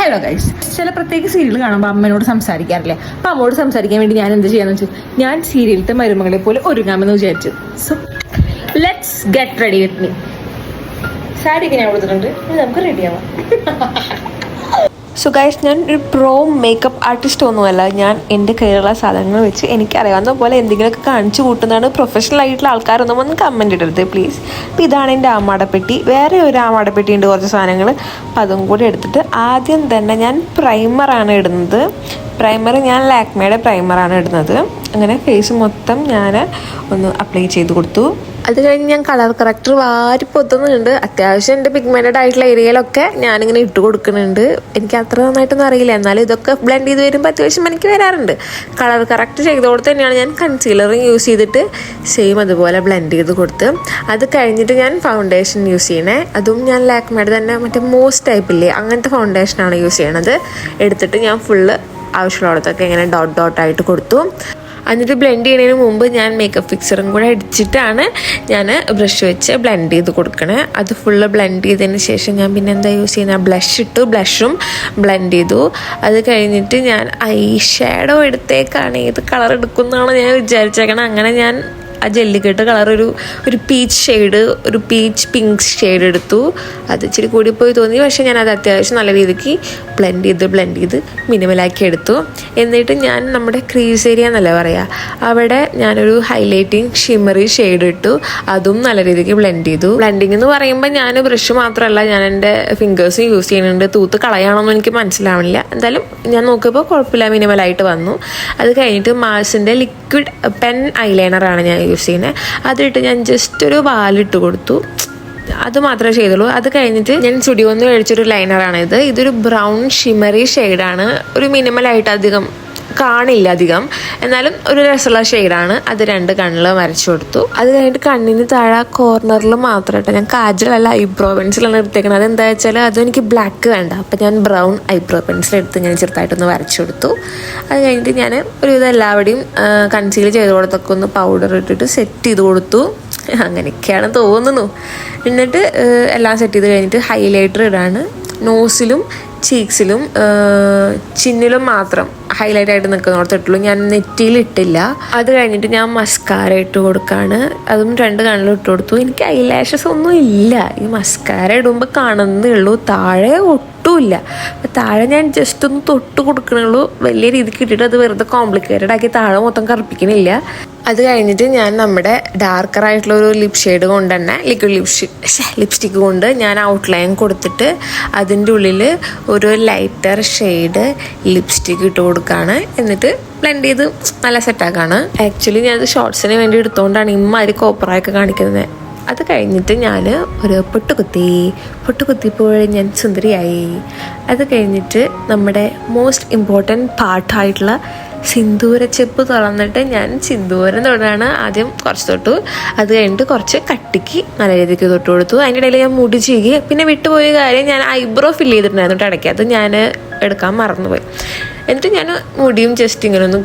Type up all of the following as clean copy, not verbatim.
Hello guys, ചില പ്രത്യേക serial കാണുമ്പോൾ അമ്മയോട് സംസാരിക്കാറില്ലേ? അപ്പം അമ്മയോട് സംസാരിക്കാൻ വേണ്ടി ഞാൻ എന്ത് ചെയ്യാന്ന് വെച്ചാൽ ഞാൻ സീരിയലത്തെ മരുമകളെ പോലെ ഒരുങ്ങാമെന്ന് വിചാരിച്ചു. So let's get ready with me. Sari ഒക്കെ ഞാൻ കൊടുത്തിട്ടുണ്ട്, നമുക്ക് റെഡി ആവാം. സോ ഗൈസ്, ഞാൻ ഒരു പ്രോ മേക്കപ്പ് ആർട്ടിസ്റ്റ് ഒന്നുമല്ല. ഞാൻ എൻ്റെ കയ്യിലുള്ള സാധനങ്ങൾ വെച്ച് എനിക്കറിയാവുന്ന പോലെ എന്തെങ്കിലുമൊക്കെ കാണിച്ചു കൂട്ടുന്നതാണ്. പ്രൊഫഷണൽ ആയിട്ടുള്ള ആൾക്കാരൊന്നും ഒന്ന് കമൻറ്റ് ഇടരുത് പ്ലീസ്. അപ്പോൾ ഇതാണ് എൻ്റെ ആമാടപ്പെട്ടി. വേറെ ഒരു ആമാടപ്പെട്ടി ഉണ്ട്, കുറച്ച് സാധനങ്ങൾ. അപ്പോൾ അതും കൂടി എടുത്തിട്ട് ആദ്യം തന്നെ ഞാൻ പ്രൈമറാണ് ഇടുന്നത്. പ്രൈമർ ഞാൻ ലാക്മേയുടെ പ്രൈമറാണ് ഇടുന്നത്. അങ്ങനെ ഫേസ് മൊത്തം ഞാൻ ഒന്ന് അപ്ലൈ ചെയ്ത് കൊടുത്തു. അത് കഴിഞ്ഞ് ഞാൻ കളർ കറക്റ്റർ വാരി പൊത്തുന്നുണ്ട്. അത്യാവശ്യം എൻ്റെ പിഗ്മെൻറ്റഡ് ആയിട്ടുള്ള ഏരിയയിലൊക്കെ ഞാനിങ്ങനെ ഇട്ട് കൊടുക്കുന്നുണ്ട്. എനിക്ക് അത്ര നന്നായിട്ടൊന്നും അറിയില്ല, എന്നാലും ഇതൊക്കെ ബ്ലെൻഡ് ചെയ്ത് വരുമ്പോൾ അത്യാവശ്യം എനിക്ക് വരാറുണ്ട്. കളർ കറക്റ്റ് ചെയ്തോടത്ത് തന്നെയാണ് ഞാൻ കൺസീലറും യൂസ് ചെയ്തിട്ട് സെയിം അതുപോലെ ബ്ലെൻഡ് ചെയ്ത് കൊടുത്ത്. അത് കഴിഞ്ഞിട്ട് ഞാൻ ഫൗണ്ടേഷൻ യൂസ് ചെയ്യണേ. അതും ഞാൻ ലാക്മേയുടെ തന്നെ മറ്റേ മോസ്റ്റ് ടൈപ്പില്ലേ, അങ്ങനത്തെ ഫൗണ്ടേഷനാണ് യൂസ് ചെയ്യണത്. എടുത്തിട്ട് ഞാൻ ഫുള്ള് ആവശ്യമുള്ളടത്തൊക്കെ ഇങ്ങനെ ഡോട്ട് ഡോട്ടായിട്ട് കൊടുത്തു. എന്നിട്ട് ബ്ലെൻഡ് ചെയ്യുന്നതിന് മുമ്പ് ഞാൻ മേക്കപ്പ് ഫിക്സറും കൂടെ അടിച്ചിട്ടാണ് ഞാൻ ബ്രഷ് വെച്ച് ബ്ലെൻഡ് ചെയ്ത് കൊടുക്കണേ. അത് ഫുള്ള് ബ്ലെൻഡ് ചെയ്തതിന് ശേഷം ഞാൻ പിന്നെ എന്താ യൂസ് ചെയ്യുന്നത്, ബ്ലഷ് ഇട്ടു, ബ്ലഷും ബ്ലെൻഡ് ചെയ്തു. അത് കഴിഞ്ഞിട്ട് ഞാൻ ഐ ഷാഡോ എടുത്തേക്കാണ്. ഏത് കളർ എടുക്കുന്നതാണ് ഞാൻ വിചാരിച്ചേക്കണം. അങ്ങനെ ഞാൻ ആ ജെല്ലിക്കെട്ട് കളർ ഒരു പീച്ച് ഷെയ്ഡ്, ഒരു പീച്ച് പിങ്ക് ഷെയ്ഡ് എടുത്തു. അത് ഇച്ചിരി കൂടിപ്പോയി തോന്നി, പക്ഷേ ഞാനത് അത്യാവശ്യം നല്ല രീതിക്ക് ബ്ലെൻഡ് ചെയ്ത് മിനിമലാക്കി എടുത്തു. എന്നിട്ട് ഞാൻ നമ്മുടെ ക്രീസ് ഏരിയ എന്നല്ല പറയുക, അവിടെ ഞാനൊരു ഹൈലൈറ്റിങ് ഷിമ്മറി ഷെയ്ഡ് ഇട്ടു. അതും നല്ല രീതിക്ക് ബ്ലെൻഡ് ചെയ്തു. ബ്ലെൻഡിങ് എന്ന് പറയുമ്പോൾ ഞാൻ ബ്രഷ് മാത്രമല്ല, ഞാൻ എൻ്റെ ഫിംഗേഴ്സും യൂസ് ചെയ്യുന്നുണ്ട്. തൂത്ത് കളയാണോന്നും എനിക്ക് മനസ്സിലാവണില്ല. എന്തായാലും ഞാൻ നോക്കിയപ്പോൾ കുഴപ്പമില്ല, മിനിമലായിട്ട് വന്നു. അത് കഴിഞ്ഞിട്ട് മാർസിൻ്റെ ലിക്വിഡ് പെൻ ഐലൈനറാണ് ഞാൻ യൂസ് ചെയ്യുന്നത്. അതിട്ട് ഞാൻ ജസ്റ്റ് ഒരു വാലിട്ട് കൊടുത്തു. അത് മാത്രമേ ചെയ്തുള്ളൂ. അത് കഴിഞ്ഞിട്ട് ഞാൻ സ്റ്റുഡിയോന്ന് മേടിച്ചൊരു ലൈനറാണിത്. ഇതൊരു ബ്രൗൺ ഷിമറി ഷെയ്ഡാണ്. ഒരു മിനിമലായിട്ട് അധികം കാണില്ല അധികം, എന്നാലും ഒരു രസമുള്ള ഷെയ്ഡാണ്. അത് 2 കണ്ണിൽ വരച്ചു കൊടുത്തു. അത് കഴിഞ്ഞിട്ട് കണ്ണിന് താഴെ കോർണറിൽ മാത്രമായിട്ട് ഞാൻ കാജലല്ല ഐബ്രോ പെൻസിലാണ് എടുത്തേക്കുന്നത്. അതെന്താ വെച്ചാൽ അതെനിക്ക് ബ്ലാക്ക് വേണ്ട, അപ്പം ഞാൻ ബ്രൗൺ ഐബ്രോ പെൻസിൽ എടുത്ത് ഇങ്ങനെ ചെറുതായിട്ടൊന്ന് വരച്ചു കൊടുത്തു. അത് കഴിഞ്ഞിട്ട് ഞാൻ ഒരുവിധം എല്ലാവരുടെയും കൺസീൽ ചെയ്ത് കൊടുത്തൊക്കെ ഒന്ന് പൗഡർ ഇട്ടിട്ട് സെറ്റ് ചെയ്ത് കൊടുത്തു. അങ്ങനെയൊക്കെയാണ് തോന്നുന്നു. എന്നിട്ട് എല്ലാം സെറ്റ് ചെയ്ത് കഴിഞ്ഞിട്ട് ഹൈലൈറ്റർ ഇടാണ്. നോസിലും ചീക്സിലും ചിന്നിലും മാത്രം ഹൈലൈറ്റ് ആയിട്ട് നിൽക്കുന്നിടത്തിട്ടുള്ളൂ, ഞാൻ നെറ്റിയിലിട്ടില്ല. അത് കഴിഞ്ഞിട്ട് ഞാൻ മസ്കാര ഇട്ട് കൊടുക്കുകയാണ്. അതും 2 കണ്ണിലും ഇട്ട് കൊടുത്തു. എനിക്ക് ഐലാഷസ് ഒന്നും ഇല്ല, ഈ മസ്കാര ഇടുമ്പോൾ കാണുന്നതേ ഉള്ളൂ, താഴെ ഒട്ടുമില്ല. അപ്പം താഴെ ഞാൻ ജസ്റ്റ് ഒന്ന് തൊട്ട് കൊടുക്കണുള്ളൂ, വലിയ രീതിക്ക് ഇട്ടിട്ട് അത് വെറുതെ കോംപ്ലിക്കേറ്റഡ് ആക്കി താഴെ മൊത്തം കറുപ്പിക്കണില്ല. അത് കഴിഞ്ഞിട്ട് ഞാൻ നമ്മുടെ ഡാർക്കറായിട്ടുള്ള ഒരു ലിപ് ഷെയ്ഡ് കൊണ്ട് തന്നെ ലിക്വിഡ് ലിപ്സ്റ്റിക്ക് കൊണ്ട് ഞാൻ ഔട്ട്ലൈൻ കൊടുത്തിട്ട് അതിൻ്റെ ഉള്ളിൽ ഒരു ലൈറ്റർ ഷെയ്ഡ് ലിപ്സ്റ്റിക്ക് ഇട്ട് കൊടുക്കുകയാണ്. എന്നിട്ട് ബ്ലെൻഡ് ചെയ്ത് നല്ല സെറ്റാക്കാണ്. ആക്ച്വലി ഞാനത് ഷോർട്സിന് വേണ്ടി എടുത്തുകൊണ്ടാണ് ഇമ്മാതിരി കോപ്പറായൊക്കെ കാണിക്കുന്നത്. അത് കഴിഞ്ഞിട്ട് ഞാൻ ഒരു പൊട്ടുകുത്തിയപ്പോൾ ഞാൻ സുന്ദരിയായി. അത് കഴിഞ്ഞിട്ട് നമ്മുടെ മോസ്റ്റ് ഇമ്പോർട്ടൻറ്റ് പാർട്ടായിട്ടുള്ള സിന്ദൂരച്ചെപ്പ് തുറന്നിട്ട് ഞാൻ സിന്ദൂരം തൊടാണ്. ആദ്യം കുറച്ച് തൊട്ടു, അത് കഴിഞ്ഞിട്ട് കുറച്ച് കട്ടിക്ക് നല്ല രീതിക്ക് തൊട്ട് കൊടുത്തു. അതിൻ്റെ ഇടയിൽ ഞാൻ മുടി ചീകി. പിന്നെ വിട്ടുപോയ കാര്യം, ഞാൻ ഐബ്രോ ഫില്ല് ചെയ്തിട്ടുണ്ടായിരുന്നു ഇടയ്ക്ക്, അത് ഞാൻ എടുക്കാൻ മറന്നുപോയി. എന്നിട്ട് ഞാൻ മുടിയും ജസ്റ്റ് ഇങ്ങനെ ഒന്ന്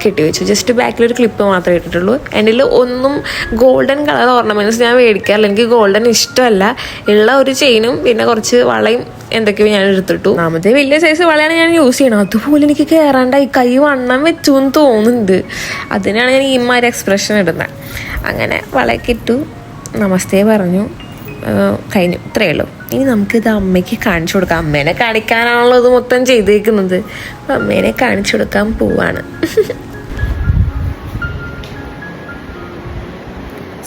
കെട്ടി വെച്ചു. ജസ്റ്റ് ബാക്കിലൊരു ക്ലിപ്പ് മാത്രമേ ഇട്ടിട്ടുള്ളൂ. എൻ്റെ ഒന്നും ഗോൾഡൻ കളർ ഓർണമെൻറ്റ്സ് ഞാൻ മേടിക്കാറില്ല, എനിക്ക് ഗോൾഡൻ ഇഷ്ടമല്ല. ഉള്ള ഒരു ചെയിനും പിന്നെ കുറച്ച് വളയും എന്തൊക്കെയോ ഞാൻ എടുത്തിട്ടു. ഒന്നാമത്തെ വലിയ സൈസ് വളയാണ് ഞാൻ യൂസ് ചെയ്യണം. അതുപോലെ എനിക്ക് കയറാണ്ടായി, കൈ വണ്ണം വെച്ചു എന്ന് തോന്നുന്നുണ്ട്. അതിനാണ് ഞാൻ ഈ മാതിരി എക്സ്പ്രഷൻ ഇടുന്നത്. അങ്ങനെ വളയൊക്കെ ഇട്ടു, നമസ്തേ പറഞ്ഞു, കഴിഞ്ഞു. ഇത്രയേ ഉള്ളൂ. ഇനി നമുക്കിത് അമ്മയ്ക്ക് കാണിച്ചു കൊടുക്കാം. അമ്മേനെ കാണിക്കാനാണല്ലോ ഇത് മൊത്തം ചെയ്തേക്കുന്നത്. അപ്പം അമ്മേനെ കാണിച്ചു കൊടുക്കാൻ പോവാണ്.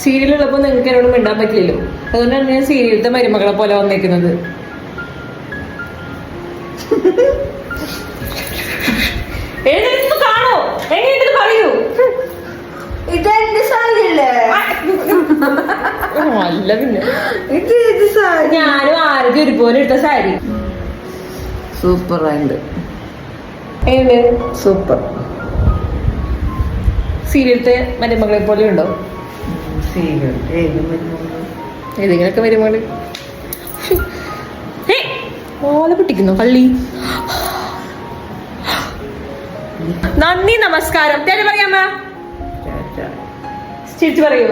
സീരിയലുള്ളപ്പോൾ നിങ്ങൾക്ക് എന്നോട് മിണ്ടാൻ പറ്റില്ലല്ലോ, അതുകൊണ്ടാണ് ഞാൻ സീരിയലത്തെ മരുമകളെ പോലെ വന്നേക്കുന്നത്. കാണോ എങ്ങനെ പറയൂ, ഇതെന്റെ സാരിയല്ലേ? അല്ല പിന്നെ ഞാനും ആരും ഒരുപോലെ ഇട്ട സാരി സൂപ്പറായിട്ട്. സൂപ്പർ. സീരിയലത്തെ മരുമകളെ പോലെ ഉണ്ടോ? ഏതെങ്കിലൊക്കെ മരുമകള് ഓല പൊട്ടിക്കുന്നു പള്ളി. നന്ദി, നമസ്കാരം. പറയാമ്മ ചിരിച്ചു പറയൂ.